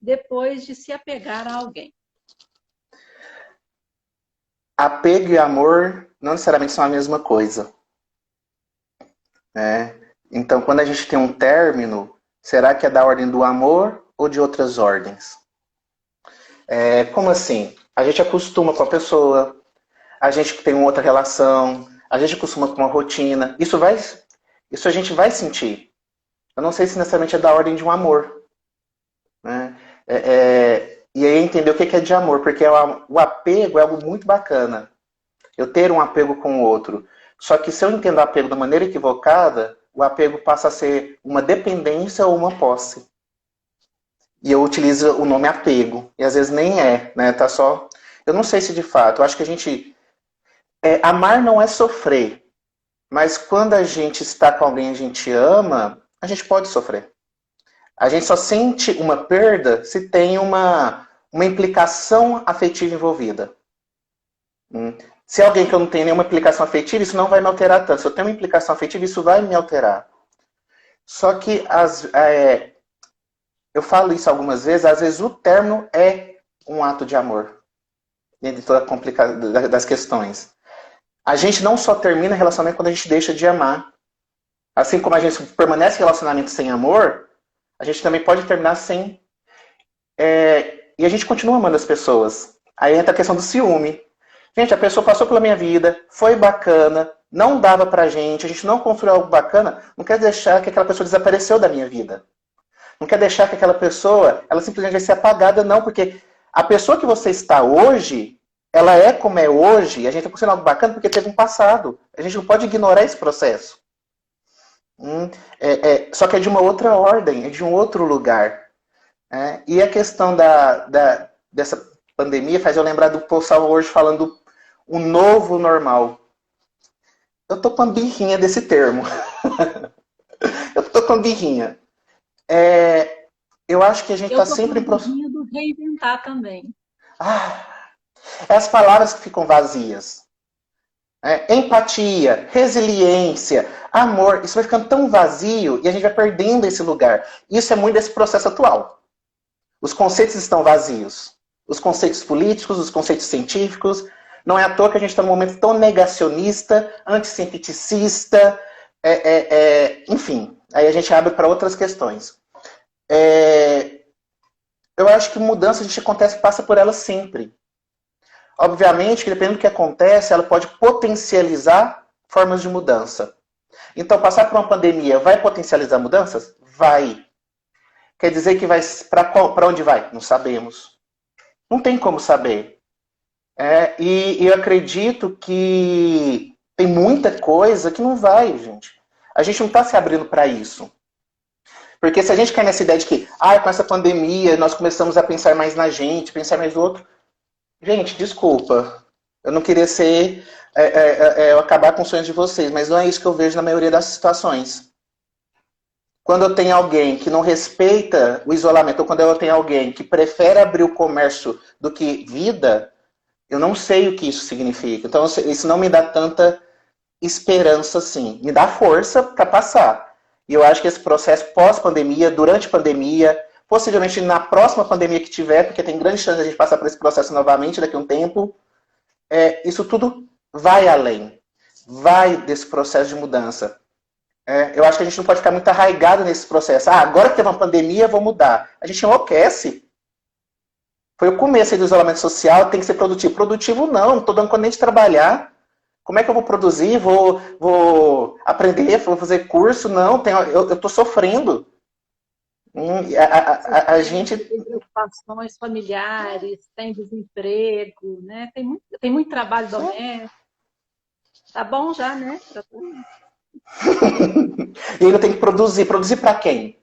depois de se apegar a alguém? Apego e amor não necessariamente são a mesma coisa. Então, quando a gente tem um término, será que é da ordem do amor ou de outras ordens? Como assim? A gente acostuma com a pessoa, a gente tem uma outra relação, a gente acostuma com uma rotina. Isso a gente vai sentir. Eu não sei se necessariamente é da ordem de um amor. Né? E aí entender o que é de amor, porque o apego é algo muito bacana. Eu ter um apego com o outro. Só que se eu entendo o apego da maneira equivocada, o apego passa a ser uma dependência ou uma posse. E eu utilizo o nome apego. E às vezes nem é, né? Tá só... Eu não sei se de fato, eu acho que a gente... amar não é sofrer. Mas quando a gente está com alguém que a gente ama, a gente pode sofrer. A gente só sente uma perda se tem uma implicação afetiva envolvida. Se é alguém que eu não tenho nenhuma implicação afetiva, isso não vai me alterar tanto. Se eu tenho uma implicação afetiva, isso vai me alterar. Só que eu falo isso algumas vezes, às vezes o término é um ato de amor. Dentro de toda a das questões. A gente não só termina relacionamento quando a gente deixa de amar. Assim como a gente permanece em relacionamento sem amor, a gente também pode terminar sem... e a gente continua amando as pessoas. Aí entra a questão do ciúme. Gente, a pessoa passou pela minha vida, foi bacana, não dava pra gente, a gente não construiu algo bacana, não quer deixar que aquela pessoa desapareceu da minha vida. Não quer deixar que aquela pessoa, ela simplesmente vai ser apagada, não, porque a pessoa que você está hoje, ela é como é hoje, e a gente está construindo algo bacana porque teve um passado. A gente não pode ignorar esse processo. Só que é de uma outra ordem, é de um outro lugar. E a questão dessa pandemia faz eu lembrar do Paul Salvo hoje falando o novo normal. Eu tô com a birrinha desse termo. Eu tô com a birrinha. Eu acho que a gente está sempre... Eu tô com a birrinha do reinventar também. É as palavras que ficam vazias. Empatia, resiliência, amor, isso vai ficando tão vazio e a gente vai perdendo esse lugar. Isso é muito desse processo atual. Os conceitos estão vazios. Os conceitos políticos, os conceitos científicos. Não é à toa que a gente está num momento tão negacionista, anticientificista, enfim. Aí a gente abre para outras questões. Eu acho que mudança a gente passa por ela sempre. Obviamente que dependendo do que acontece, ela pode potencializar formas de mudança. Então, passar por uma pandemia vai potencializar mudanças? Vai. Quer dizer que vai para onde vai? Não sabemos. Não tem como saber. E eu acredito que tem muita coisa que não vai, gente. A gente não está se abrindo para isso. Porque se a gente cai nessa ideia de que, com essa pandemia, nós começamos a pensar mais na gente, pensar mais no outro. Gente, desculpa. Eu não queria ser. Acabar com os sonhos de vocês, mas não é isso que eu vejo na maioria das situações. Quando eu tenho alguém que não respeita o isolamento, ou quando eu tenho alguém que prefere abrir o comércio do que vida, eu não sei o que isso significa. Então, isso não me dá tanta esperança assim. Me dá força para passar. E eu acho que esse processo pós-pandemia, durante a pandemia, possivelmente na próxima pandemia que tiver, porque tem grande chance de a gente passar por esse processo novamente daqui a um tempo, isso tudo vai além. Vai desse processo de mudança. Eu acho que a gente não pode ficar muito arraigado nesse processo. Agora que teve uma pandemia, vou mudar. A gente enlouquece. Foi o começo aí do isolamento social, tem que ser produtivo. Produtivo não estou dando conta nem de trabalhar. Como é que eu vou produzir? Vou aprender, vou fazer curso? Não, eu estou sofrendo. A gente... Tem preocupações familiares, tem desemprego, né? Tem muito trabalho doméstico. Tá bom já, né? E ainda tem que produzir. Produzir para quem?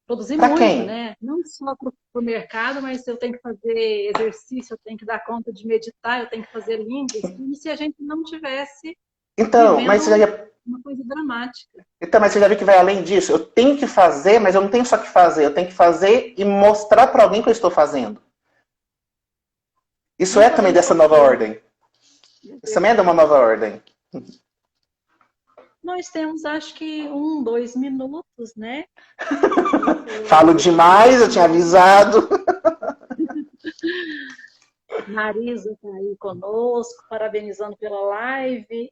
Produzir Para muito, quem? né? Não só para o mercado, mas eu tenho que fazer exercício, eu tenho que dar conta de meditar, eu tenho que fazer línguas. E se a gente não tivesse Então, vivendo mas você já... uma coisa dramática? Então, mas você já viu que vai além disso? Eu tenho que fazer, mas eu não tenho só que fazer. Eu tenho que fazer e mostrar para alguém que eu estou fazendo. Isso Não é também podemos dessa nova ordem. Isso também é de uma nova ordem. Nós temos, acho que, 2 minutos, né? Falo demais, eu tinha avisado. Marisa está aí conosco, parabenizando pela live.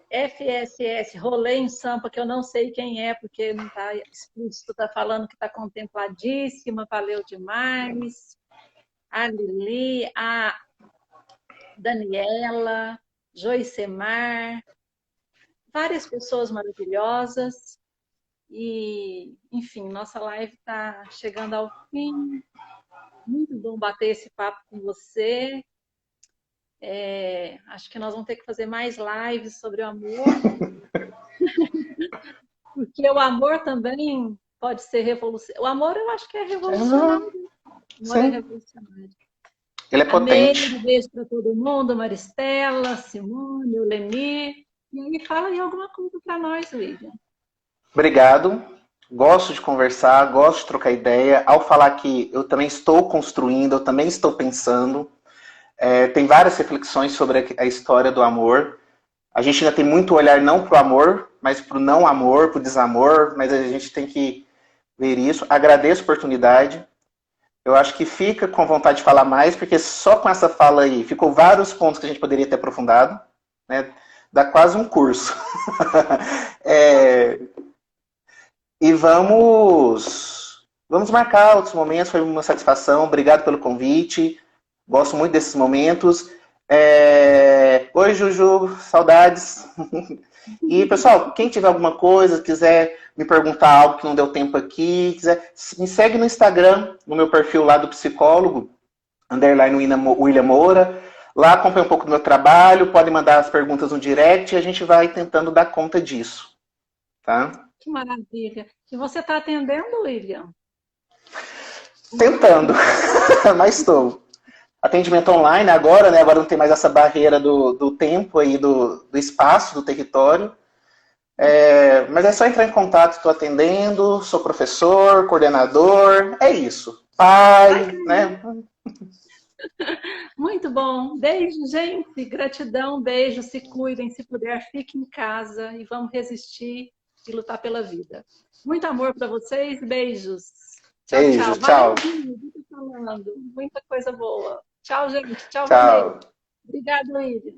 FSS, Rolê em Sampa, que eu não sei quem é, porque não está explícito, está falando que está contempladíssima, valeu demais. A Lili, a Daniela, Joicemar, várias pessoas maravilhosas. E, enfim, nossa live está chegando ao fim. Muito bom bater esse papo com você. Acho que nós vamos ter que fazer mais lives sobre o amor. Porque o amor também pode ser revolucionário. O amor eu acho que é revolucionário. O amor é revolucionário. Ele é potente. Um beijo para todo mundo, Maristela, Simone, o Leni. E aí fala aí alguma coisa para nós, William. Obrigado. Gosto de conversar, gosto de trocar ideia. Ao falar que eu também estou construindo, eu também estou pensando. Tem várias reflexões sobre a história do amor. A gente ainda tem muito olhar não para o amor, mas para o não amor, para o desamor, mas a gente tem que ver isso. Agradeço a oportunidade. Eu acho que fica com vontade de falar mais, porque só com essa fala aí ficou vários pontos que a gente poderia ter aprofundado. Né? Dá quase um curso. E vamos marcar outros momentos, foi uma satisfação. Obrigado pelo convite. Gosto muito desses momentos. Oi, Juju, saudades. E, pessoal, quem tiver alguma coisa, quiser me perguntar algo que não deu tempo aqui, quiser, me segue no Instagram, no meu perfil lá do psicólogo, _William Moura. Lá acompanha um pouco do meu trabalho, pode mandar as perguntas no direct e a gente vai tentando dar conta disso. Tá? Que maravilha. E você está atendendo, William? Tentando, mas estou. Atendimento online agora, né? Agora não tem mais essa barreira do tempo aí, do espaço, do território. Mas é só entrar em contato, estou atendendo, sou professor, coordenador, é isso. Pai, né? Muito bom. Beijo, gente. Gratidão, beijo. Se cuidem, se puder, fiquem em casa e vamos resistir e lutar pela vida. Muito amor para vocês. Beijos. Tchau, Beijo, tchau. tchau. Falando. Muita coisa boa. Tchau, gente. Tchau, Tchau. Vanessa. Obrigada, William.